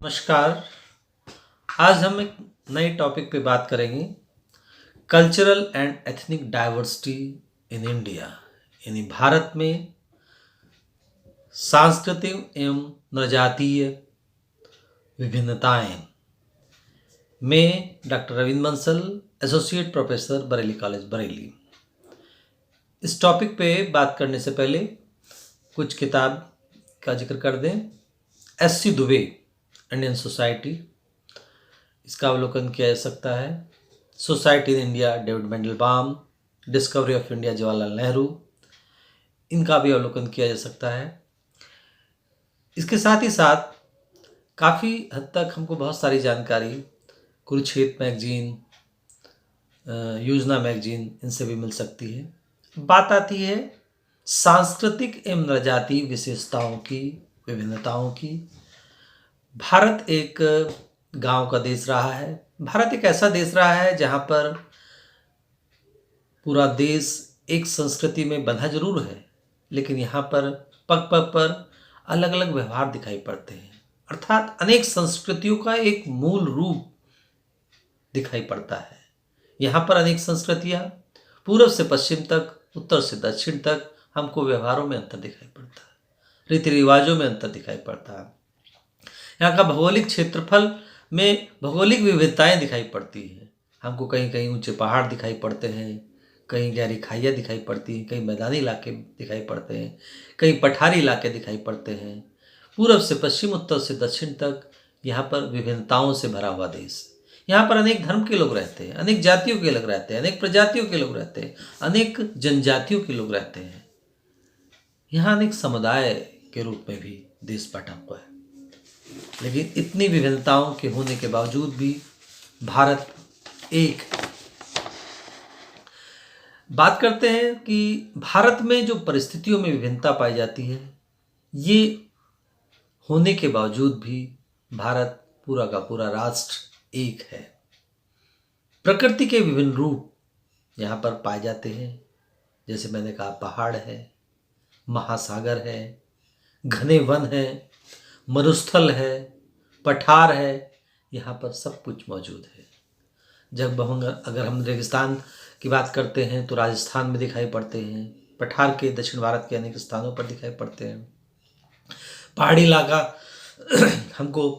नमस्कार। आज हम एक नए टॉपिक पे बात करेंगे। Cultural and ethnic diversity in India, यानी भारत में सांस्कृतिक एवं नृजातीय विभिन्नताएं। मैं doctor Ravindra Bansal, associate professor, Bareilly college Bareilly. इस टॉपिक पे बात करने से पहले कुछ किताब का जिक्र कर दें। एस.सी. दुबे, इंडियन सोसाइटी, इसका अवलोकन किया जा सकता है। Society in India, David Mandelbaum, Discovery of India, Jawaharlal Nehru, इनका भी अवलोकन किया जा सकता है। इसके साथ ही साथ काफ़ी हद तक हमको बहुत सारी जानकारी कुरुक्षेत्र मैगजीन, योजना मैगजीन, इनसे भी मिल सकती है। बात आती है सांस्कृतिक एवं नृजातीय विशेषताओं की, विभिन्नताओं की। भारत एक गांव का देश रहा है। भारत एक ऐसा देश रहा है जहां पर पूरा देश एक संस्कृति में बंधा जरूर है, लेकिन यहाँ पर पग पग पर अलग अलग व्यवहार दिखाई पड़ते हैं। अर्थात अनेक संस्कृतियों का एक मूल रूप दिखाई पड़ता है। यहाँ पर अनेक संस्कृतियाँ पूर्व से पश्चिम तक, उत्तर से दक्षिण तक हमको व्यवहारों में अंतर दिखाई पड़ता है, रीति रिवाजों में अंतर दिखाई पड़ता है। यहाँ का भौगोलिक क्षेत्रफल में भौगोलिक विविधताएं दिखाई पड़ती हैं। हमको कहीं कहीं ऊंचे पहाड़ दिखाई पड़ते हैं, कहीं गहरी खाइयाँ दिखाई पड़ती हैं, कहीं मैदानी इलाके दिखाई पड़ते हैं, कहीं पठारी इलाके दिखाई पड़ते हैं। पूर्व से पश्चिम, उत्तर से दक्षिण तक यहाँ पर विभिन्नताओं से भरा हुआ देश। यहाँ पर अनेक धर्म के लोग रहते हैं, अनेक जातियों के लोग रहते हैं, अनेक प्रजातियों के लोग रहते हैं, अनेक जनजातियों के लोग रहते हैं। यहाँ अनेक समुदाय के रूप में भी देश बटा हुआ है। लेकिन इतनी विभिन्नताओं के होने के बावजूद भी भारत एक है। बात करते हैं कि भारत में जो परिस्थितियों में विभिन्नता पाई जाती है, ये होने के बावजूद भी भारत पूरा का पूरा राष्ट्र एक है। प्रकृति के विभिन्न रूप यहाँ पर पाए जाते हैं। जैसे मैंने कहा, पहाड़ है, महासागर है, घने वन है, मरुस्थल है, पठार है, यहाँ पर सब कुछ मौजूद है। जब अगर हम रेगिस्तान की बात करते हैं तो राजस्थान में दिखाई पड़ते हैं। पठार के दक्षिण भारत के अनेक स्थानों पर दिखाई पड़ते हैं। पहाड़ी इलाका हमको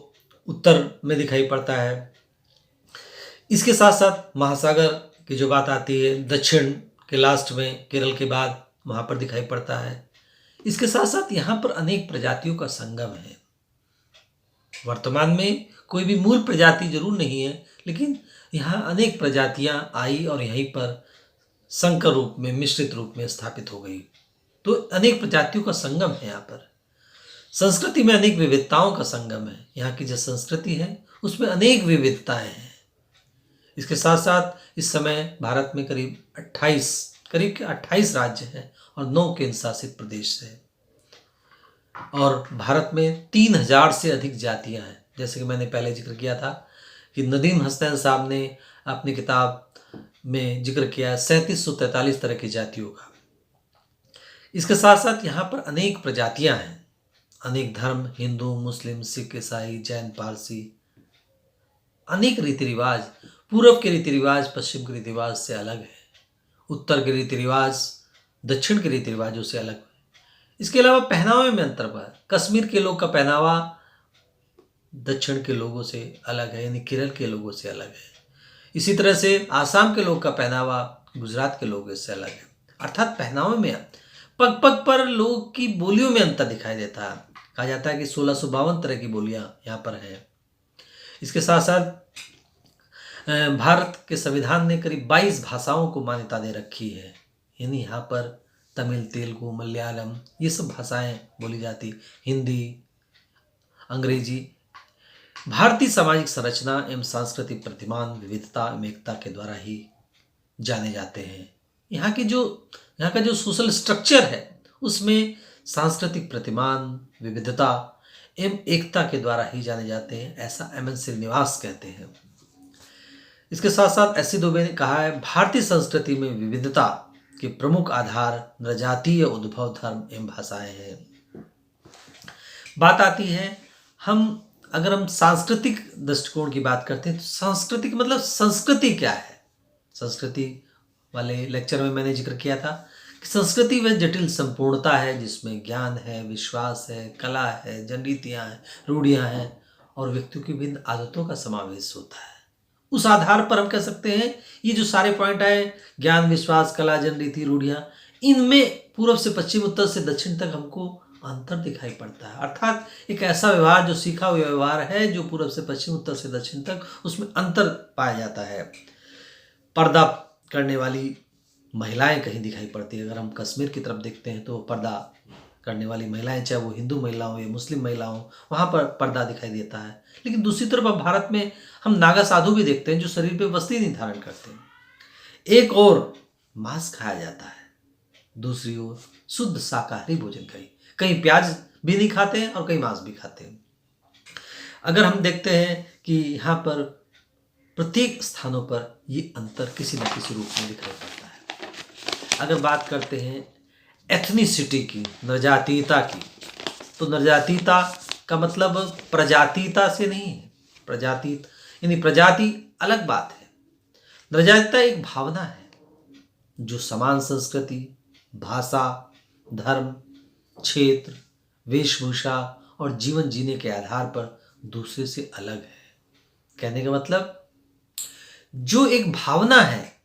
उत्तर में दिखाई पड़ता है। इसके साथ साथ महासागर की जो बात आती है, दक्षिण के लास्ट में केरल के बाद वहाँ पर दिखाई पड़ता है। इसके साथ साथ यहाँ पर अनेक प्रजातियों का संगम है। वर्तमान में कोई भी मूल प्रजाति जरूर नहीं है, लेकिन यहाँ अनेक प्रजातियाँ आई और यहीं पर संकर रूप में, मिश्रित रूप में स्थापित हो गई। तो अनेक प्रजातियों का संगम है। यहाँ पर संस्कृति में अनेक विविधताओं का संगम है। यहाँ की जो संस्कृति है उसमें अनेक विविधताएं हैं। इसके साथ साथ इस समय भारत में करीब 28 राज्य हैं और 9 केंद्र शासित प्रदेश है। और भारत में 3000 से अधिक जातियां हैं। जैसे कि मैंने पहले जिक्र किया था कि नदीम हसनैन साहब ने अपनी किताब में जिक्र किया 3743 तरह की जातियों का। इसके साथ साथ यहाँ पर अनेक प्रजातियां हैं, अनेक धर्म, हिंदू, मुस्लिम, सिख, ईसाई, जैन, पारसी, अनेक रीति रिवाज। पूर्व के रीति रिवाज पश्चिम के रीति रिवाज से अलग है, उत्तर के रीति रिवाज दक्षिण के रीति रिवाजों से अलग है। इसके अलावा पहनावे में अंतर हुआ है। कश्मीर के लोग का पहनावा दक्षिण के लोगों से अलग है, यानी केरल के लोगों से अलग है। इसी तरह से आसाम के लोग का पहनावा गुजरात के लोगों से अलग है। अर्थात पहनावे में पग पग पर लोग की बोलियों में अंतर दिखाई देता है। कहा जाता है कि 1652 तरह की बोलियां यहाँ पर हैं। इसके साथ साथ भारत के संविधान ने करीब 22 भाषाओं को मान्यता दे रखी है। यानी यहाँ पर तमिल, तेलुगु, मलयालम, ये सब भाषाएं बोली जाती, हिंदी, अंग्रेजी। भारतीय सामाजिक संरचना एवं सांस्कृतिक प्रतिमान विविधता एवं एकता के द्वारा ही जाने जाते हैं। यहाँ का जो सोशल स्ट्रक्चर है उसमें सांस्कृतिक प्रतिमान, विविधता एवं एकता के द्वारा ही जाने जाते हैं, ऐसा एम.एन. श्रीनिवास कहते हैं। इसके साथ साथ एस.सी. दुबे ने कहा है, भारतीय संस्कृति में विविधता के प्रमुख आधार नृजातीय उद्भव, धर्म एवं भाषाएं हैं। बात आती है, हम अगर हम सांस्कृतिक दृष्टिकोण की बात करते हैं तो सांस्कृतिक मतलब संस्कृति क्या है। संस्कृति वाले लेक्चर में मैंने जिक्र किया था कि संस्कृति वह जटिल संपूर्णता है जिसमें ज्ञान है, विश्वास है, कला है, जनरीतियाँ हैं, रूढ़ियाँ हैं और व्यक्तियों की विभिन्न आदतों का समावेश होता है। उस आधार पर हम कह सकते हैं ये जो सारे पॉइंट आए, ज्ञान, विश्वास, कला, जनरीति, रूढ़ियाँ, इनमें पूर्व से पश्चिम, उत्तर से दक्षिण तक हमको अंतर दिखाई पड़ता है। अर्थात एक ऐसा व्यवहार जो सीखा हुआ व्यवहार है जो पूर्व से पश्चिम, उत्तर से दक्षिण तक, उसमें अंतर पाया जाता है। पर्दा करने वाली महिलाएं कहीं दिखाई पड़ती है। अगर हम कश्मीर की तरफ देखते हैं तो पर्दा करने वाली महिलाएं, चाहे वो हिंदू महिला हो या मुस्लिम महिला हो, वहाँ पर पर्दा दिखाई देता है। लेकिन दूसरी तरफ अब भारत में हम नागा साधु भी देखते हैं जो शरीर पे वस्त्र नहीं धारण करते हैं। एक और मांस खाया जाता है, दूसरी ओर शुद्ध शाकाहारी भोजन कहीं प्याज भी नहीं खाते हैं और कहीं मांस भी खाते हैं। अगर हम देखते हैं कि यहाँ पर प्रत्येक स्थानों पर ये अंतर किसी न किसी रूप में दिखाई पड़ता है। अगर बात करते हैं एथनिसिटी की, नरजातीयता की, तो नरजातीयता का मतलब प्रजातीयता से नहीं है। प्रजातीत यानी प्रजाति अलग बात है। नरजातीयता एक भावना है जो समान संस्कृति, भाषा, धर्म, क्षेत्र, वेशभूषा और जीवन जीने के आधार पर दूसरे से अलग है। कहने का मतलब जो एक भावना है,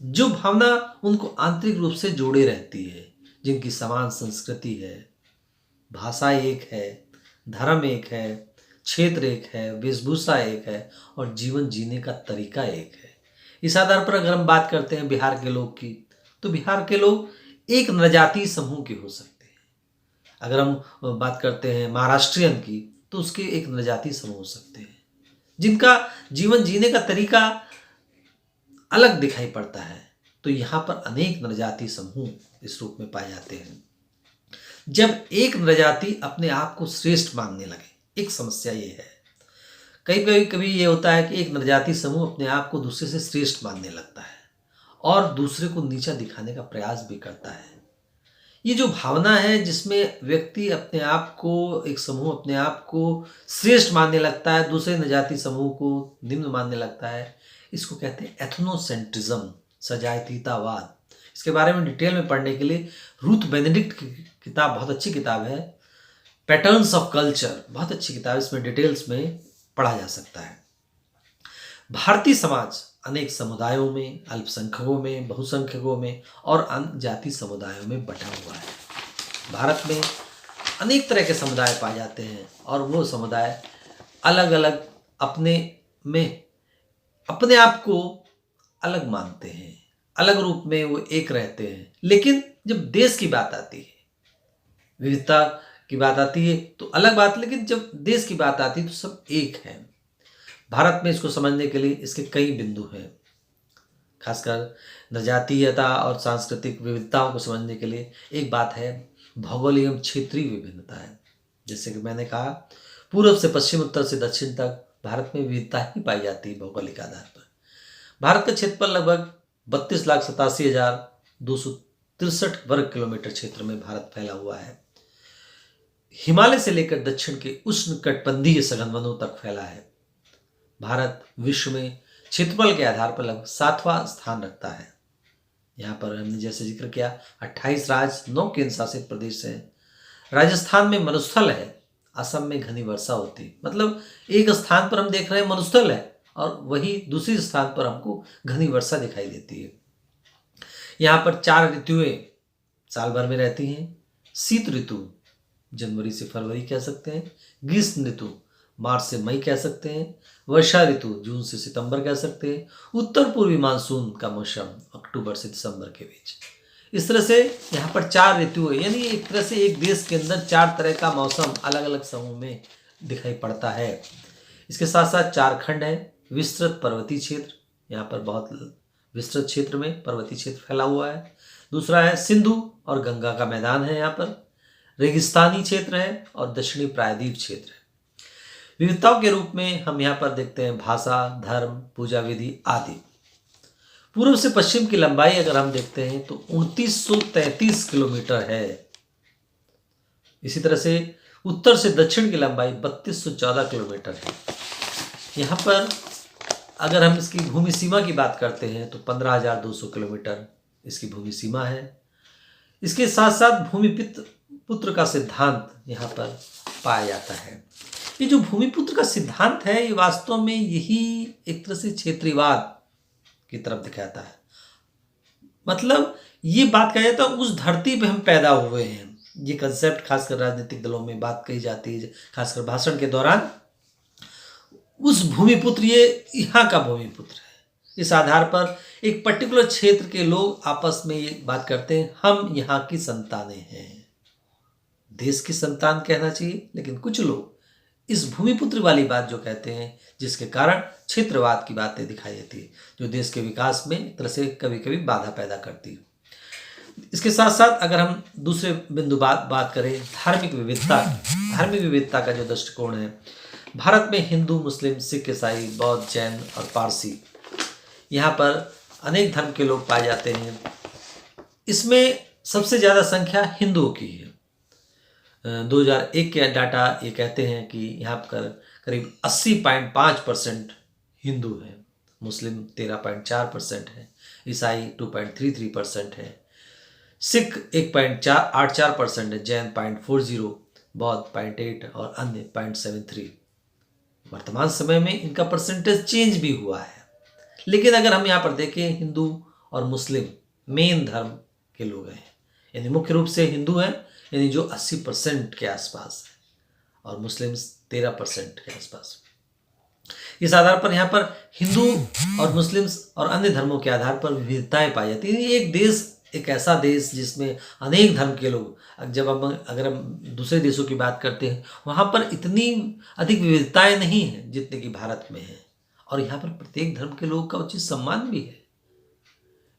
जो भावना उनको आंतरिक रूप से जोड़े रहती है, जिनकी समान संस्कृति है, भाषा एक है, धर्म एक है, क्षेत्र एक है, वेशभूषा एक है और जीवन जीने का तरीका एक है। इस आधार पर अगर हम बात करते हैं बिहार के लोग की, तो बिहार के लोग एक नरजातीय समूह के हो सकते हैं। अगर हम बात करते हैं महाराष्ट्रियन की, तो उसके एक नरजातीय समूह हो सकते हैं जिनका जीवन जीने का तरीका अलग दिखाई पड़ता है। तो यहाँ पर अनेक नरजातीय समूह इस रूप में पाए जाते हैं। जब एक नरजाति अपने आप को श्रेष्ठ मानने लगे, एक समस्या ये है, कभी ये होता है कि एक नरजातीय समूह अपने आप को दूसरे से श्रेष्ठ मानने लगता है और दूसरे को नीचा दिखाने का प्रयास भी करता है। ये जो भावना है जिसमें व्यक्ति अपने आप को, एक समूह अपने आप को श्रेष्ठ मानने लगता है, दूसरे नरजातीय समूह को निम्न मानने लगता है, इसको कहते हैं एथनोसेंट्रिज्म, सजातीयतावाद। इसके बारे में डिटेल में पढ़ने के लिए रूथ बेनेडिक्ट की किताब, बहुत अच्छी किताब है, पैटर्न्स ऑफ कल्चर, बहुत अच्छी किताब है, इसमें डिटेल्स में पढ़ा जा सकता है। भारतीय समाज अनेक समुदायों में, अल्पसंख्यकों में, बहुसंख्यकों में और अन्य जाति समुदायों में बटा हुआ है। भारत में अनेक तरह के समुदाय पाए जाते हैं और वो समुदाय अलग अलग अपने आप को अलग मानते हैं, अलग रूप में वो एक रहते हैं। लेकिन जब देश की बात आती है, विविधता की बात आती है तो अलग बात, लेकिन जब देश की बात आती है तो सब एक है। भारत में इसको समझने के लिए इसके कई बिंदु हैं। खासकर नरजातीयता और सांस्कृतिक विविधताओं को समझने के लिए एक बात है भौगोलिक एवं क्षेत्रीय विभिन्नता है। जैसे कि मैंने कहा, पूर्व से पश्चिम, उत्तर से दक्षिण तक भारत में विविधता ही पाई जाती है भौगोलिक आधार पर। भारत का क्षेत्रफल लगभग 32,87,263 वर्ग किलोमीटर क्षेत्र में भारत फैला हुआ है। हिमालय से लेकर दक्षिण के उष्णकटिबंधीय सघन वनों तक फैला है। भारत विश्व में क्षेत्रफल के आधार पर लगभग 7वां स्थान रखता है। यहाँ पर हमने जैसे जिक्र किया 28 राज्य, 9 केंद्र शासित प्रदेश हैं। राजस्थान में मरुस्थल है, असम में घनी वर्षा होती है। मतलब एक स्थान पर हम देख रहे हैं मरुस्थल है और वही दूसरी स्थान पर हमको घनी वर्षा दिखाई देती है। यहाँ पर 4 ऋतुएं साल भर में रहती हैं। शीत ऋतु जनवरी से फरवरी कह सकते हैं, ग्रीष्म ऋतु मार्च से मई कह सकते हैं, वर्षा ऋतु जून से सितंबर कह सकते हैं, उत्तर पूर्वी मानसून का मौसम अक्टूबर से दिसंबर के बीच। इस तरह से यहाँ पर 4 ऋतु है, यानी एक तरह से एक देश के अंदर 4 तरह का मौसम अलग अलग समूह में दिखाई पड़ता है। इसके साथ साथ 4 खंड है। विस्तृत पर्वतीय क्षेत्र, यहाँ पर बहुत विस्तृत क्षेत्र में पर्वतीय क्षेत्र फैला हुआ है। दूसरा है सिंधु और गंगा का मैदान है, यहाँ पर रेगिस्तानी क्षेत्र है और दक्षिणी प्रायद्वीप क्षेत्र है। विविधताओं के रूप में हम यहाँ पर देखते हैं भाषा, धर्म, पूजा विधि आदि। पूर्व से पश्चिम की लंबाई अगर हम देखते हैं तो 2933 किलोमीटर है। इसी तरह से उत्तर से दक्षिण की लंबाई 3214 किलोमीटर है। यहाँ पर अगर हम इसकी भूमि सीमा की बात करते हैं तो 15,200 किलोमीटर इसकी भूमि सीमा है। इसके साथ साथ भूमिपुत्र पुत्र का सिद्धांत यहाँ पर पाया जाता है। ये जो भूमिपुत्र का सिद्धांत है ये वास्तव में यही एक तरह से क्षेत्रीयवाद की तरफ दिखाता है। मतलब ये बात कहा जाता है उस धरती पे हम पैदा हुए हैं। ये कंसेप्ट खासकर राजनीतिक दलों में बात कही जाती है, खासकर भाषण के दौरान। उस भूमिपुत्र ये यहाँ का भूमिपुत्र है। इस आधार पर एक पर्टिकुलर क्षेत्र के लोग आपस में ये बात करते हैं हम यहाँ की संतानें हैं। देश की संतान कहना चाहिए, लेकिन कुछ लोग इस भूमिपुत्र वाली बात जो कहते हैं, जिसके कारण क्षेत्रवाद की बातें दिखाई देती है, जो देश के विकास में एक तरह से कभी कभी बाधा पैदा करती है। इसके साथ साथ अगर हम दूसरे बिंदु बात करें धार्मिक विविधता का जो दृष्टिकोण है, भारत में हिंदू, मुस्लिम, सिख, ईसाई, बौद्ध, जैन और पारसी, यहाँ पर अनेक धर्म के लोग पाए जाते हैं। इसमें सबसे ज़्यादा संख्या हिंदुओं की है। 2001 के डाटा ये कहते हैं कि यहाँ पर करीब 80.5% हिंदू हैं, मुस्लिम 13.4% है, ईसाई 2.33% है, सिख 1.84% है, जैन 0.40, बौद्ध 0.8 और अन्य 0.73। वर्तमान समय में इनका परसेंटेज चेंज भी हुआ है। लेकिन अगर हम यहाँ पर देखें हिंदू और मुस्लिम मेन धर्म के लोग हैं, यानी मुख्य रूप से हिंदू हैं, यानी जो 80% के आसपास है, और मुस्लिम 13% के आसपास। इस आधार पर यहाँ पर हिंदू और मुस्लिम और अन्य धर्मों के आधार पर विविधताएं पाई जाती हैं। एक देश, एक ऐसा देश जिसमें अनेक धर्म के लोग, अगर हम दूसरे देशों की बात करते हैं वहाँ पर इतनी अधिक विविधताएं नहीं हैं जितने कि भारत में है, और यहाँ पर प्रत्येक धर्म के लोग का उचित सम्मान भी है।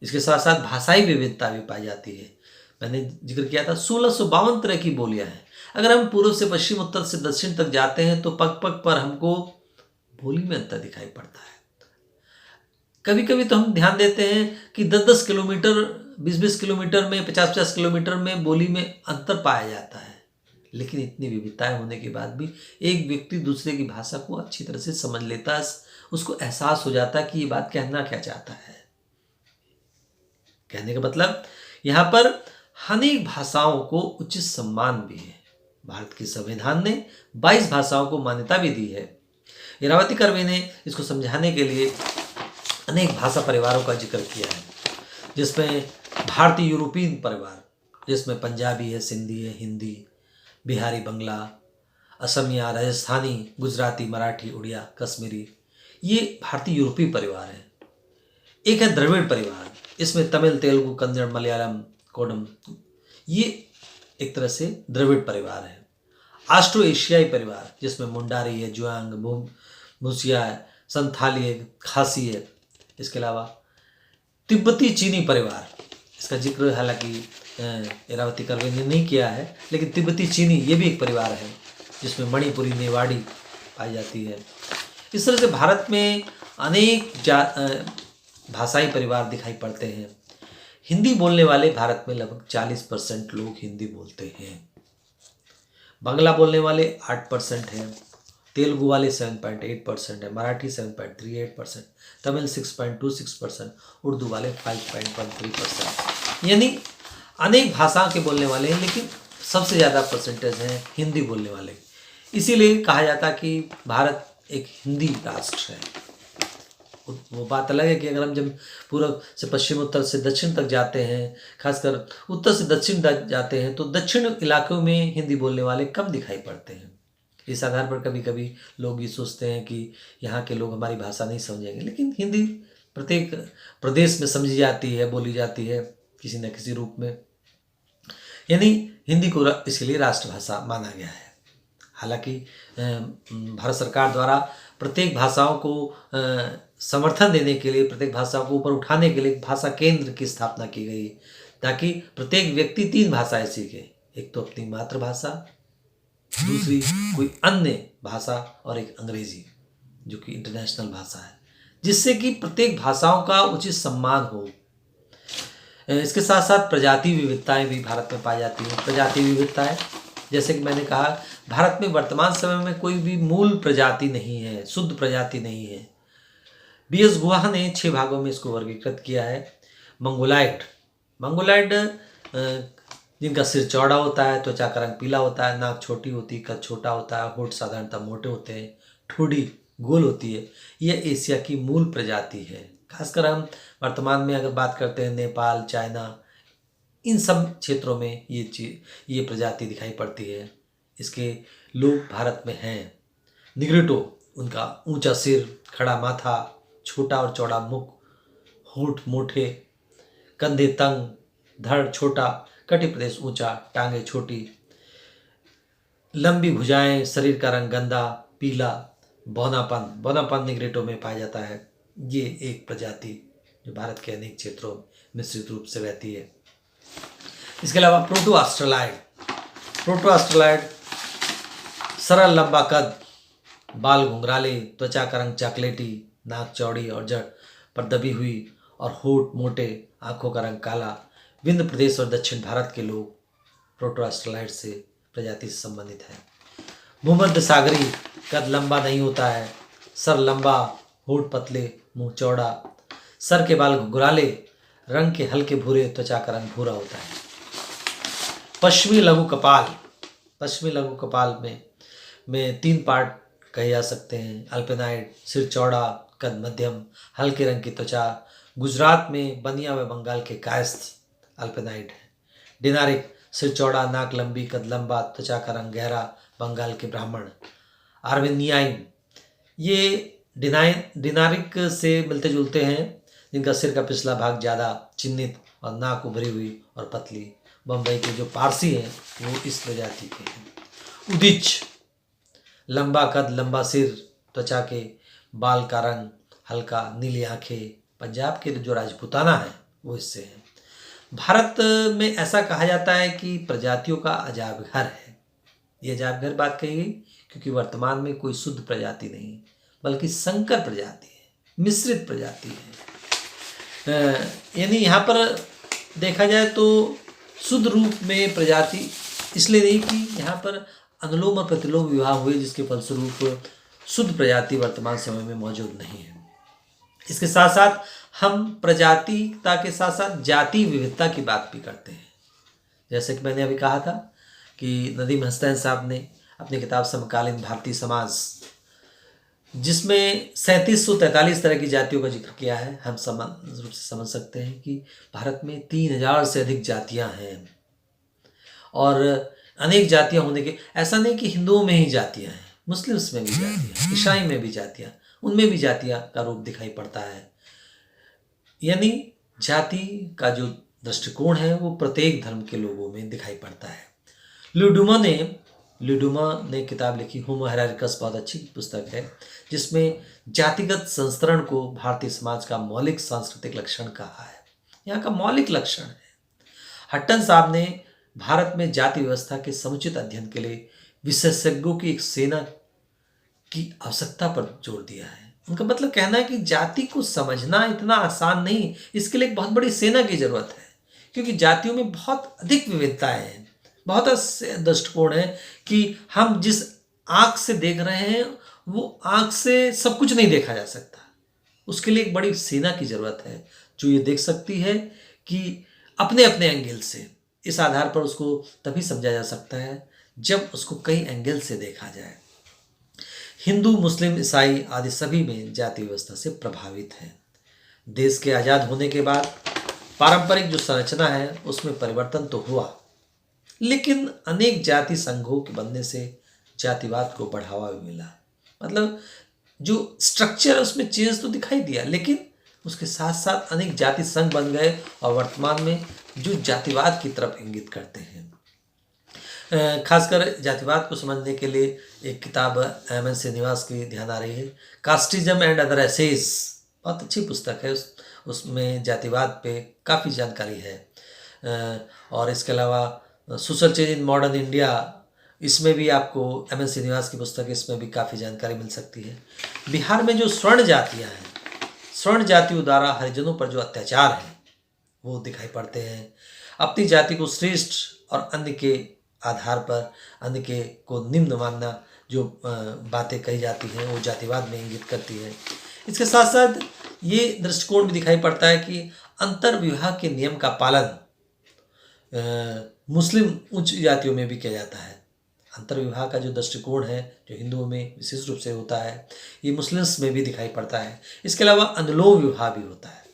इसके साथ साथ भाषाई विविधता भी पाई जाती है। मैंने जिक्र किया था 1652 तरह की बोलियां हैं। अगर हम पूर्व से पश्चिम, उत्तर से दक्षिण तक जाते हैं तो पग पग पर हमको बोली में अंतर दिखाई पड़ता है। कभी कभी तो हम ध्यान देते हैं कि 10-10 किलोमीटर, 20-20 किलोमीटर में, 50-50 किलोमीटर में बोली में अंतर पाया जाता है। लेकिन इतनी विविधताएं होने के बाद भी एक व्यक्ति दूसरे की भाषा को अच्छी तरह से समझ लेता है, उसको एहसास हो जाता है कि ये बात कहना क्या चाहता है। कहने का मतलब यहाँ पर अनेक भाषाओं को उचित सम्मान भी है। भारत के संविधान ने 22 भाषाओं को मान्यता भी दी है। इरावती कर्वे ने इसको समझाने के लिए अनेक भाषा परिवारों का जिक्र किया है, जिसमें भारतीय यूरोपीय परिवार, जिसमें पंजाबी है, सिंधी है, हिंदी, बिहारी, बंगला, असमिया, राजस्थानी, गुजराती, मराठी, उड़िया, कश्मीरी, ये भारतीय यूरोपीय परिवार है। एक है द्रविड़ परिवार, इसमें तमिल, तेलुगु, कन्नड़, मलयालम, कोडम, ये एक तरह से द्रविड़ परिवार है। ऑस्ट्रो एशियाई परिवार, जिसमें मुंडारी है, जुआंग, भूसिया है, संथाली है, खासी है। इसके अलावा तिब्बती चीनी परिवार, इसका जिक्र हालांकि इरावती कर्वे ने नहीं किया है, लेकिन तिब्बती चीनी ये भी एक परिवार है, जिसमें मणिपुरी, नेवाड़ी पाई जाती है। इस तरह से भारत में अनेक भाषाई परिवार दिखाई पड़ते हैं। हिंदी बोलने वाले भारत में लगभग 40% लोग हिंदी बोलते हैं। बांग्ला बोलने वाले 8% हैं, तेलुगु वाले 7.8% है, मराठी 7.38%, तमिल 6.26%, उर्दू वाले 5.13%। यानी अनेक भाषाओं के बोलने वाले हैं, लेकिन सबसे ज़्यादा परसेंटेज हैं हिंदी बोलने वाले। इसीलिए कहा जाता है कि भारत एक हिंदी राष्ट्र है। वो बात अलग है कि अगर हम जब पूर्व से पश्चिम, उत्तर से दक्षिण तक जाते हैं, खासकर उत्तर से दक्षिण तक जाते हैं, तो दक्षिण इलाकों में हिंदी बोलने वाले कम दिखाई पड़ते हैं। इस आधार पर कभी कभी लोग ये सोचते हैं कि यहाँ के लोग हमारी भाषा नहीं समझेंगे, लेकिन हिंदी प्रत्येक प्रदेश में समझी जाती है, बोली जाती है किसी न किसी रूप में। यानी हिंदी को इसलिए राष्ट्रभाषा माना गया है। हालांकि भारत सरकार द्वारा प्रत्येक भाषाओं को समर्थन देने के लिए, प्रत्येक भाषा को ऊपर उठाने के लिए भाषा केंद्र की स्थापना की गई, ताकि प्रत्येक व्यक्ति 3 भाषाएं सीखे। एक तो अपनी मातृभाषा, दूसरी कोई अन्य भाषा, और एक अंग्रेजी जो कि इंटरनेशनल भाषा है, जिससे कि प्रत्येक भाषाओं का उचित सम्मान हो। इसके साथ साथ प्रजाति विविधताएं भी भारत में पाई जाती हैं। प्रजाति विविधताएं जैसे कि मैंने कहा, भारत में वर्तमान समय में कोई भी मूल प्रजाति नहीं है, शुद्ध प्रजाति नहीं है। बीएस गुहा ने 6 भागों में इसको वर्गीकृत किया है। मंगोलाइड, मंगोलाइड जिनका सिर चौड़ा होता है, त्वचा का रंग पीला होता है, नाक छोटी होती है, कद छोटा होता है, होंठ साधारणतः मोटे होते हैं, ठोड़ी गोल होती है, यह एशिया की मूल प्रजाति है। खासकर हम वर्तमान में अगर बात करते हैं नेपाल, चाइना, इन सब क्षेत्रों में ये प्रजाति दिखाई पड़ती है। इसके लोग भारत में हैं। निग्रिटो, उनका ऊंचा सिर, खड़ा माथा, छोटा और चौड़ा मुख, होंठ मोटे, कंधे तंग, धड़ छोटा, कटी प्रदेश ऊंचा, टांगे छोटी, लंबी भुजाएं, शरीर का रंग गंदा पीला, बौनापन निग्रिटो में पाया जाता है। ये एक प्रजाति जो भारत के अनेक क्षेत्रों में मिश्रित रूप से रहती है। इसके अलावा प्रोटो ऑस्ट्रेलॉइड सरल लंबा कद, बाल घुंघराले, त्वचा का रंग चॉकलेटी, नाक चौड़ी और जड़ पर दबी हुई और होंठ मोटे, आंखों का रंग काला। विंध्य प्रदेश और दक्षिण भारत के लोग प्रोटो ऑस्ट्रेलॉइड से प्रजाति से संबंधित है। भूमध्य सागरी, कद लंबा नहीं होता है, सर लंबा, होंठ पतले, मुंह चौड़ा, सर के बाल घुंघराले, रंग के हल्के भूरे, त्वचा का रंग भूरा होता है। पश्चिमी लघु कपाल में 3 पार्ट कहे जा सकते हैं। अल्पेनाइड, सिर चौड़ा, कद मध्यम, हल्के रंग की त्वचा। गुजरात में बनिया व बंगाल के कायस्थ अल्पेनाइड है। डिनारिक, सिर चौड़ा, नाक लंबी, कद लंबा, त्वचा का रंग गहरा, बंगाल के ब्राह्मण। आर्मेनियाइन, ये डिनारिक से मिलते जुलते हैं, जिनका सिर का पिछला भाग ज़्यादा चिन्हित और नाक उभरी हुई और पतली। बम्बई के जो पारसी हैं वो इस प्रजाति के हैं। उदिच, लंबा कद, लंबा सिर, त्वचा के बाल का रंग हल्का, नीली आंखें। पंजाब के जो राजपूताना है वो इससे है। भारत में ऐसा कहा जाता है कि प्रजातियों का अजायब घर है। ये अजायब घर बात कही गई क्योंकि वर्तमान में कोई शुद्ध प्रजाति नहीं बल्कि संकर प्रजाति है, मिश्रित प्रजाति है। यानी यहाँ पर देखा जाए तो शुद्ध रूप में प्रजाति इसलिए नहीं कि यहाँ पर अनुलोम और प्रतिलोम विवाह हुए, जिसके फलस्वरूप शुद्ध प्रजाति वर्तमान समय में मौजूद नहीं है। इसके साथ साथ हम प्रजातिता के साथ साथ जाति विविधता की बात भी करते हैं। जैसे कि मैंने अभी कहा था कि नदीम हसनैन साहब ने अपनी किताब समकालीन भारतीय समाज, जिसमें 3743 तरह की जातियों का जिक्र किया है, हम समान रूप से समझ सकते हैं कि भारत में 3000 से अधिक जातियां हैं। और अनेक जातियां होने के, ऐसा नहीं कि हिंदुओं में ही जातियां हैं, मुस्लिम्स में भी जातियां, ईसाई में भी जातियां, उनमें भी जातियां का रूप दिखाई पड़ता है। यानी जाति का जो दृष्टिकोण है वो प्रत्येक धर्म के लोगों में दिखाई पड़ता है। ल्यूडुमा ने किताब लिखी होमो हायरार्किकस, बहुत अच्छी पुस्तक है, जिसमें जातिगत संस्तरण को भारतीय समाज का मौलिक सांस्कृतिक लक्षण कहा है। यहाँ का मौलिक लक्षण है। हट्टन साहब ने भारत में जाति व्यवस्था के समुचित अध्ययन के लिए विशेषज्ञों की एक सेना की आवश्यकता पर जोर दिया है। उनका मतलब कहना है कि जाति को समझना इतना आसान नहीं, इसके लिए एक बहुत बड़ी सेना की जरूरत है, क्योंकि जातियों में बहुत अधिक विविधताएं हैं, बहुत ऐसे दृष्टिकोण है कि हम जिस आंख से देख रहे हैं वो आंख से सब कुछ नहीं देखा जा सकता। उसके लिए एक बड़ी सेना की जरूरत है जो ये देख सकती है कि अपने अपने एंगल से, इस आधार पर उसको तभी समझा जा सकता है जब उसको कई एंगल से देखा जाए। हिंदू, मुस्लिम, ईसाई आदि सभी में जाति व्यवस्था से प्रभावित हैं। देश के आज़ाद होने के बाद पारंपरिक जो संरचना है उसमें परिवर्तन तो हुआ, लेकिन अनेक जाति संघों के बनने से जातिवाद को बढ़ावा भी मिला। मतलब जो स्ट्रक्चर है उसमें चेंज तो दिखाई दिया, लेकिन उसके साथ साथ अनेक जाति संघ बन गए और वर्तमान में जो जातिवाद की तरफ इंगित करते हैं। खासकर जातिवाद को समझने के लिए एक किताब एम.एन. श्रीनिवास की ध्यान आ रही है, कास्टिज्म एंड अदर एसेज, बहुत अच्छी पुस्तक है। उसमें जातिवाद पे काफ़ी जानकारी है। और इसके अलावा social change in modern India, इसमें भी आपको एम.एन. श्रीनिवास की पुस्तक है, इसमें भी काफ़ी जानकारी मिल सकती है। बिहार में जो स्वर्ण जातियाँ हैं, स्वर्ण जातियों द्वारा हरिजनों पर जो अत्याचार है वो दिखाई पड़ते हैं। अपनी जाति को श्रेष्ठ और अन्य के आधार पर अन्य के को निम्न मानना जो बातें कही जाती हैं वो जातिवाद में इंगित करती है। इसके साथ साथ ये दृष्टिकोण भी दिखाई पड़ता है कि अंतर विवाह के नियम का पालन मुस्लिम उच्च जातियों में भी किया जाता है। अंतर विवाह का जो दृष्टिकोण है जो हिंदुओं में विशेष रूप से होता है ये मुस्लिम्स में भी दिखाई पड़ता है। इसके अलावा अनुलोम विवाह भी होता है।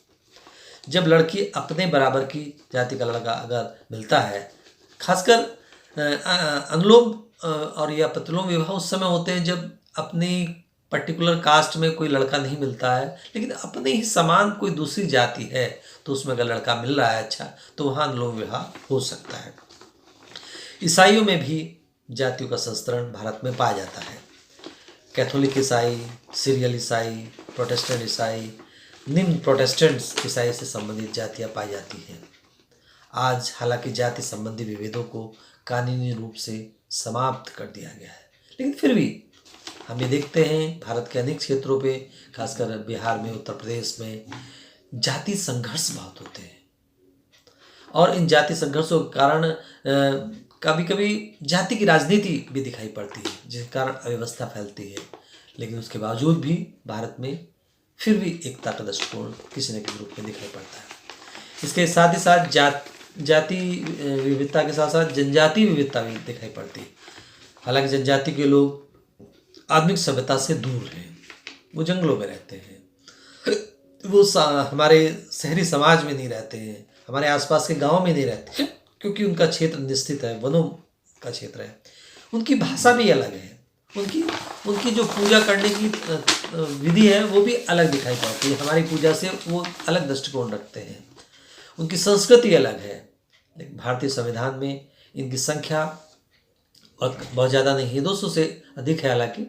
जब लड़की अपने बराबर की जाति का लड़का अगर मिलता है, खासकर अनुलोम और या प्रतिलोम विवाह उस समय होते हैं जब अपनी पर्टिकुलर कास्ट में कोई लड़का नहीं मिलता है लेकिन अपने ही समान कोई दूसरी जाति है तो उसमें अगर लड़का मिल रहा है अच्छा तो वहाँ अनुलोम विवाह हो सकता है। ईसाइयों में भी जातियों का संस्करण भारत में पाया जाता है। कैथोलिक ईसाई, सीरियल ईसाई, प्रोटेस्टेंट ईसाई, निम्न प्रोटेस्टेंट्स ईसाई से संबंधित जातियाँ पाई जाती हैं। आज हालांकि जाति संबंधी विभेदों को कानूनी रूप से समाप्त कर दिया गया है लेकिन फिर भी हम ये देखते हैं भारत के अनेक क्षेत्रों पे, खासकर बिहार में, उत्तर प्रदेश में जाति संघर्ष बहुत होते हैं और इन जाति संघर्षों के कारण कभी कभी जाति की राजनीति भी दिखाई पड़ती है जिसके कारण अव्यवस्था फैलती है। लेकिन उसके बावजूद भी भारत में फिर भी एकता का दृष्टिकोण किसी न किसी रूप में दिखाई पड़ता है। इसके साथ ही साथ जाति विविधता के साथ साथ जनजाति विविधता भी दिखाई पड़ती है। हालांकि जनजाति के लोग आधुनिक सभ्यता से दूर हैं, वो जंगलों में रहते हैं, वो हमारे शहरी समाज में नहीं रहते हैं, हमारे आसपास के गांव में नहीं रहते क्योंकि उनका क्षेत्र निश्चित है, वनों का क्षेत्र है। उनकी भाषा भी अलग है, उनकी जो पूजा करने की विधि है वो भी अलग दिखाई पड़ती है। हमारी पूजा से वो अलग दृष्टिकोण रखते हैं, उनकी संस्कृति अलग है। लेकिन भारतीय संविधान में इनकी संख्या बहुत ज़्यादा नहीं है, 200 से अधिक है। हालांकि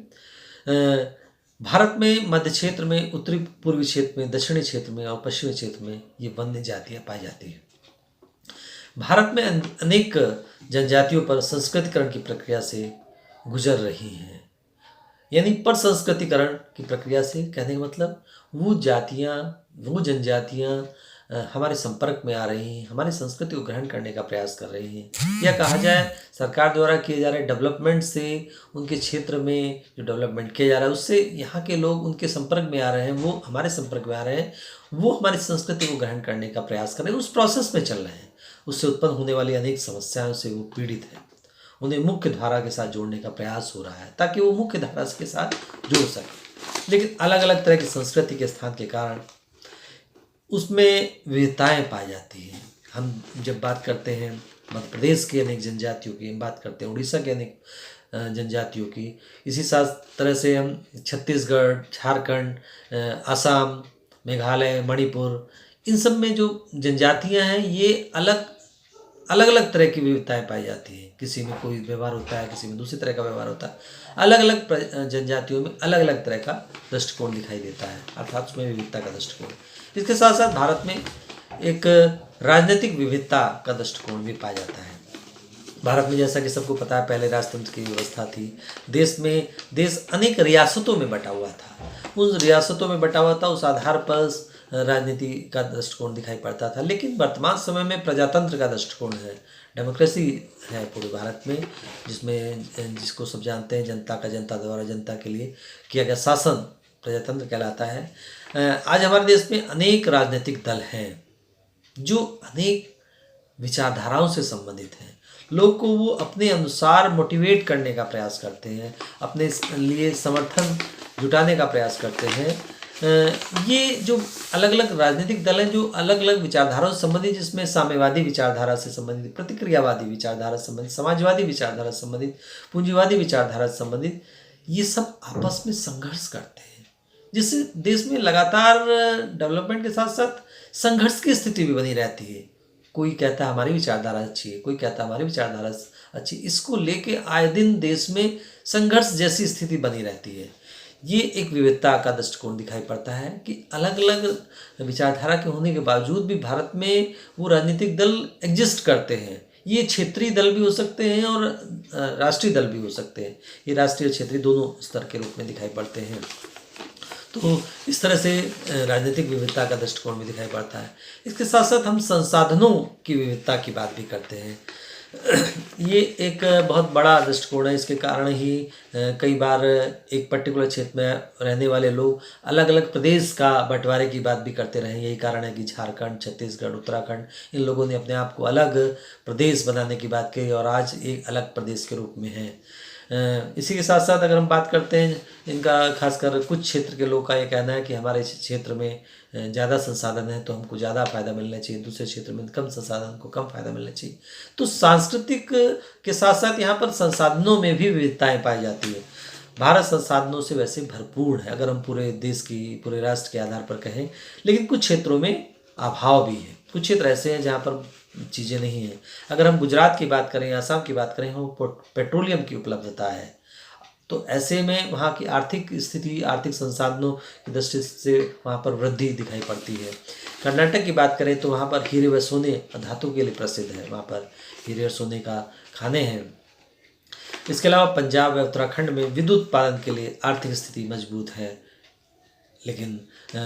भारत में मध्य क्षेत्र में, उत्तरी पूर्वी क्षेत्र में, दक्षिणी क्षेत्र में और पश्चिमी क्षेत्र में ये वन्य जातियाँ पाई जाती हैं। भारत में अनेक जनजातियों पर संस्कृतिकरण की प्रक्रिया से गुजर रही हैं, यानी पर संस्कृतिकरण की प्रक्रिया से कहने का मतलब वो जातियाँ, वो जनजातियाँ हमारे संपर्क में आ रही हैं, हमारी संस्कृति को ग्रहण करने का प्रयास कर रही हैं। या कहा जाए सरकार द्वारा किए जा रहे डेवलपमेंट से उनके क्षेत्र में जो डेवलपमेंट किया जा रहा है उससे यहाँ के लोग उनके संपर्क में आ रहे हैं, वो हमारे संपर्क में आ रहे हैं, वो हमारी संस्कृति को ग्रहण करने का प्रयास कर रहे हैं, उस प्रोसेस में चल रहे हैं। उससे उत्पन्न होने वाली अनेक समस्याओं से वो पीड़ित है, उन्हें मुख्य धारा के साथ जोड़ने का प्रयास हो रहा है ताकि वो मुख्य धारा के साथ जुड़ सके। लेकिन अलग अलग तरह की संस्कृति के स्थान के कारण उसमें विविधताएं पाई जाती हैं। हम जब बात करते हैं मध्य प्रदेश के अनेक जनजातियों की, हम बात करते हैं उड़ीसा के अनेक जनजातियों की, इसी तरह से हम छत्तीसगढ़, झारखंड, असम, मेघालय, मणिपुर, इन सब में जो जनजातियां हैं ये अलग अलग तरह की विविधताएं पाई जाती हैं। किसी में कोई व्यवहार होता है, किसी में दूसरी तरह का व्यवहार होता है। अलग अलग जनजातियों में अलग अलग तरह का दृष्टिकोण दिखाई देता है, अर्थात उसमें विविधता का दृष्टिकोण। इसके साथ साथ भारत में एक राजनीतिक विविधता का दृष्टिकोण भी पाया जाता है। भारत में जैसा कि सबको पता है पहले राजतंत्र की व्यवस्था थी। देश अनेक रियासतों में बटा हुआ था। उन रियासतों में बटा हुआ था, उस आधार पर राजनीति का दृष्टिकोण दिखाई पड़ता था। लेकिन वर्तमान समय में प्रजातंत्र का दृष्टिकोण है, डेमोक्रेसी है पूरे भारत में, जिसको सब जानते हैं जनता का, जनता द्वारा जनता के लिए किया गया शासन प्रजातंत्र कहलाता है। आज हमारे देश में अनेक राजनीतिक दल हैं जो अनेक विचारधाराओं से संबंधित हैं। लोग को वो अपने अनुसार मोटिवेट करने का प्रयास करते हैं, अपने लिए समर्थन जुटाने का प्रयास करते हैं। ये जो अलग अलग राजनीतिक दल हैं जो अलग अलग विचारधाराओं से संबंधित, जिसमें साम्यवादी विचारधारा से संबंधित, प्रतिक्रियावादी विचारधारा से संबंधित, समाजवादी विचारधारा से संबंधित, पूंजीवादी विचारधारा से संबंधित, ये सब आपस में संघर्ष करते हैं, जिससे देश में लगातार डेवलपमेंट के साथ साथ संघर्ष की स्थिति भी बनी रहती है। कोई कहता है हमारी विचारधारा अच्छी है, कोई कहता है हमारी विचारधारा अच्छी, इसको लेके आए दिन देश में संघर्ष जैसी स्थिति बनी रहती है। ये एक विविधता का दृष्टिकोण दिखाई पड़ता है कि अलग अलग विचारधारा के होने के बावजूद भी भारत में वो राजनीतिक दल एग्जिस्ट करते हैं। ये क्षेत्रीय दल भी हो सकते हैं और राष्ट्रीय दल भी हो सकते हैं। ये राष्ट्रीय और क्षेत्रीय दोनों स्तर के रूप में दिखाई पड़ते हैं। तो इस तरह से राजनीतिक विविधता का दृष्टिकोण भी दिखाई पड़ता है। इसके साथ साथ हम संसाधनों की विविधता की बात भी करते हैं। ये एक बहुत बड़ा दृष्टिकोण है। इसके कारण ही कई बार एक पर्टिकुलर क्षेत्र में रहने वाले लोग अलग अलग प्रदेश का बंटवारे की बात भी करते रहे। यही कारण है कि झारखंड, छत्तीसगढ़, उत्तराखंड, इन लोगों ने अपने आप को अलग प्रदेश बनाने की बात कही और आज एक अलग प्रदेश के रूप में है। इसी के साथ साथ अगर हम बात करते हैं इनका, खासकर कुछ क्षेत्र के लोग का ये कहना है कि हमारे इस क्षेत्र में ज़्यादा संसाधन है तो हमको ज़्यादा फ़ायदा मिलना चाहिए, दूसरे क्षेत्र में कम संसाधन को कम फ़ायदा मिलना चाहिए। तो सांस्कृतिक के साथ साथ यहाँ पर संसाधनों में भी विविधताएं पाई जाती है। भारत संसाधनों से वैसे भरपूर है अगर हम पूरे देश की, पूरे राष्ट्र के आधार पर कहें, लेकिन कुछ क्षेत्रों में अभाव भी है। कुछ क्षेत्र ऐसे हैं जहाँ पर चीज़ें नहीं हैं। अगर हम गुजरात की बात करें, असम की बात करें, वो पेट्रोलियम की उपलब्धता है। तो ऐसे में वहाँ की आर्थिक स्थिति, आर्थिक संसाधनों की दृष्टि से वहाँ पर वृद्धि दिखाई पड़ती है। कर्नाटक की बात करें तो वहाँ पर हीरे व सोने धातु के लिए प्रसिद्ध है, वहाँ पर हीरे और सोने का खाने हैं। इसके अलावा पंजाब व उत्तराखंड में विद्युत उत्पादन के लिए आर्थिक स्थिति मजबूत है, लेकिन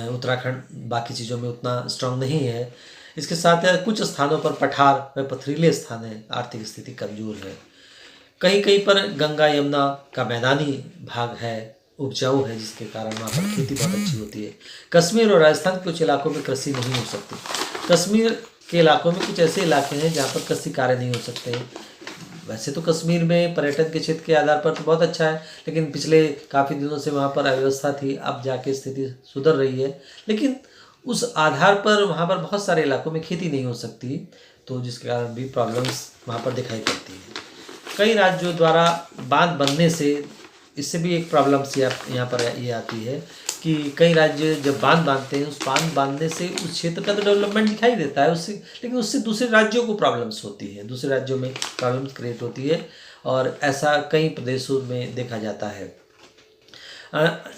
उत्तराखंड बाकी चीज़ों में उतना स्ट्रांग नहीं है। इसके साथ कुछ स्थानों पर पठार व पथरीले स्थान है, आर्थिक स्थिति कमजोर है। कहीं कहीं पर गंगा यमुना का मैदानी भाग है, उपजाऊ है, जिसके कारण वहाँ पर खेती बहुत अच्छी होती है। कश्मीर और राजस्थान के कुछ इलाकों में कृषि नहीं हो सकती। कश्मीर के इलाकों में कुछ ऐसे इलाके हैं जहाँ पर कृषि कार्य नहीं हो सकते। वैसे तो कश्मीर में पर्यटन के क्षेत्र के आधार पर तो बहुत अच्छा है, लेकिन पिछले काफ़ी दिनों से वहाँ पर अव्यवस्था थी, अब जाके स्थिति सुधर रही है। लेकिन उस आधार पर वहाँ पर बहुत सारे इलाकों में खेती नहीं हो सकती, तो जिसके कारण भी प्रॉब्लम्स वहाँ पर दिखाई पड़ती है। कई राज्यों द्वारा बांध बनने से, इससे भी एक प्रॉब्लम्स यहाँ पर ये आती है कि कई राज्य जब बांध बांधते हैं, उस बांध बांधने से उस क्षेत्र का तो डेवलपमेंट दिखाई देता है उससे, लेकिन उससे दूसरे राज्यों को प्रॉब्लम्स होती है, दूसरे राज्यों में प्रॉब्लम्स क्रिएट होती है, और ऐसा कई प्रदेशों में देखा जाता है,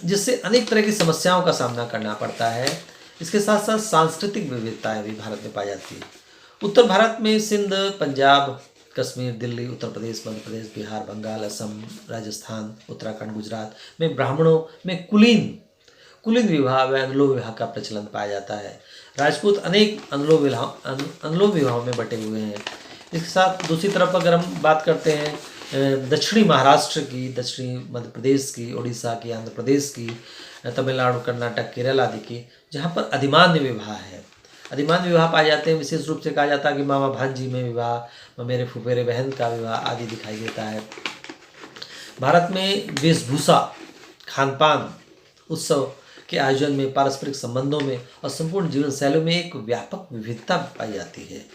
जिससे अनेक तरह की समस्याओं का सामना करना पड़ता है। इसके साथ साथ सांस्कृतिक विविधताएं भी भारत में पाई जाती है। उत्तर भारत में सिंध, पंजाब, कश्मीर, दिल्ली, उत्तर प्रदेश, मध्य प्रदेश, बिहार, बंगाल, असम, राजस्थान, उत्तराखंड, गुजरात में ब्राह्मणों में कुलीन विवाह व अनुलोम विवाह का प्रचलन पाया जाता है। राजपूत अनेक अनुलोम विवाहों में बटे हुए हैं। इसके साथ दूसरी तरफ अगर हम बात करते हैं दक्षिणी महाराष्ट्र की, दक्षिणी मध्य प्रदेश की, उड़ीसा की, आंध्र प्रदेश की, तमिलनाडु, कर्नाटक, केरल आदि की, जहाँ पर अधिमान्य विवाह है, अधिमान्य विवाह पाए जाते हैं। विशेष रूप से कहा जाता है कि मामा भांजी में विवाह, मेरे फुफेरे बहन का विवाह आदि दिखाई देता है। भारत में वेशभूषा, खान पान, उत्सव के आयोजन में, पारस्परिक संबंधों में और संपूर्ण जीवन शैली में एक व्यापक विविधता पाई जाती है।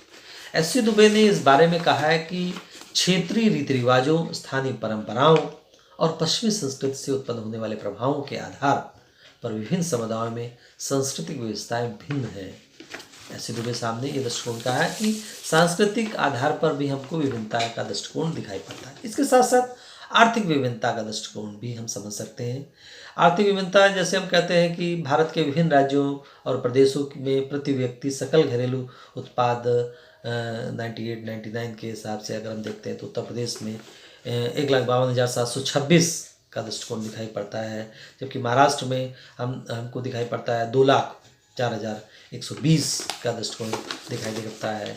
एस.सी. दुबे ने इस बारे में कहा है कि क्षेत्रीय रीति रिवाजों, स्थानीय परंपराओं और पश्चिमी संस्कृति से उत्पन्न होने वाले प्रभावों के आधार पर विभिन्न समुदायों में सांस्कृतिक विविधताएं भिन्न हैं। एस.सी. दुबे साहब ने ये दृष्टिकोण कहा है कि सांस्कृतिक आधार पर भी हमको विभिन्नता का दृष्टिकोण दिखाई पड़ता है। इसके साथ साथ आर्थिक विभिन्नता का दृष्टिकोण भी हम समझ सकते हैं। आर्थिक विभिन्नता जैसे हम कहते हैं कि भारत के विभिन्न राज्यों और प्रदेशों में प्रति व्यक्ति सकल घरेलू उत्पाद 98-99 के हिसाब से अगर हम देखते हैं तो उत्तर प्रदेश में 1,52,726 का दृष्टिकोण दिखाई पड़ता है, जबकि महाराष्ट्र में हमको दिखाई पड़ता है 2,04,120 का दृष्टिकोण दिखाई देता है।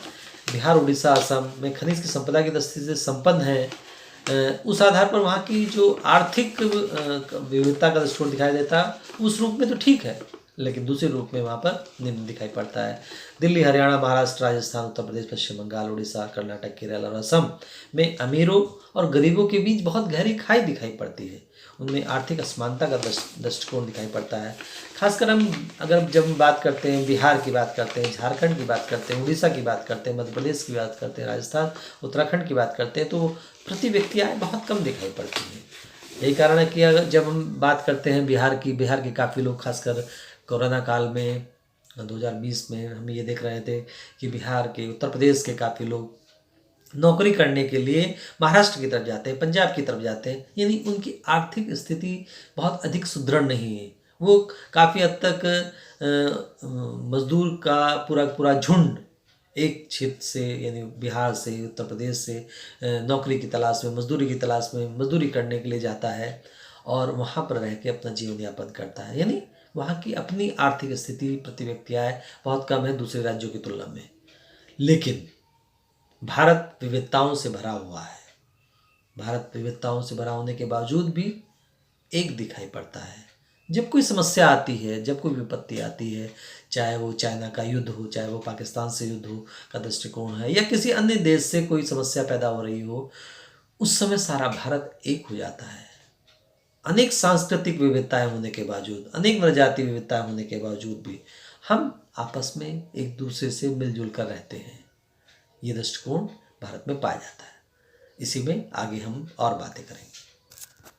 बिहार, उड़ीसा, असम में खनिज की संपदा की दृष्टि से संपन्न है। उस आधार पर वहाँ की जो आर्थिक विविधता का दृष्टिकोण दिखाई देता है, उस रूप में तो ठीक है, लेकिन दूसरे रूप में वहाँ पर निम्न दिखाई पड़ता है। दिल्ली, हरियाणा, महाराष्ट्र, राजस्थान, उत्तर प्रदेश, पश्चिम बंगाल, उड़ीसा, कर्नाटक, केरल और असम में अमीरों और गरीबों के बीच बहुत गहरी खाई दिखाई पड़ती है। उनमें आर्थिक असमानता का दृष्टिकोण दिखाई पड़ता है। खासकर हम अगर जब हम बात करते हैं, बिहार की बात करते हैं, झारखंड की बात करते हैं, उड़ीसा की बात करते हैं, मध्य प्रदेश की बात करते हैं, राजस्थान, उत्तराखंड की बात करते हैं, तो प्रति व्यक्ति आय बहुत कम दिखाई पड़ती है। यही कारण है कि अगर जब हम बात करते हैं बिहार के काफ़ी लोग, खासकर कोरोना काल में 2020 में हम ये देख रहे थे कि बिहार के, उत्तर प्रदेश के काफ़ी लोग नौकरी करने के लिए महाराष्ट्र की तरफ जाते हैं, पंजाब की तरफ जाते हैं, यानी उनकी आर्थिक स्थिति बहुत अधिक सुदृढ़ नहीं है। वो काफ़ी हद तक मजदूर का पूरा झुंड एक क्षेत्र से, यानी बिहार से, उत्तर प्रदेश से नौकरी की तलाश में, मजदूरी की तलाश में, मजदूरी करने के लिए जाता है और वहाँ पर रह के अपना जीवन यापन करता है। यानी वहाँ की अपनी आर्थिक स्थिति, प्रति व्यक्ति आय बहुत कम है दूसरे राज्यों की तुलना में। लेकिन भारत विविधताओं से भरा हुआ है। भारत विविधताओं से भरा होने के बावजूद भी एक दिखाई पड़ता है। जब कोई समस्या आती है, जब कोई विपत्ति आती है, चाहे वो चाइना का युद्ध हो, चाहे वो पाकिस्तान से युद्ध हो का दृष्टिकोण है, या किसी अन्य देश से कोई समस्या पैदा हो रही हो, उस समय सारा भारत एक हो जाता है। अनेक सांस्कृतिक विविधताएं होने के बावजूद, अनेक प्रजाति विविधताएं होने के बावजूद भी हम आपस में एक दूसरे से मिलजुल कर रहते हैं। ये दृष्टिकोण भारत में पाया जाता है। इसी में आगे हम और बातें करेंगे।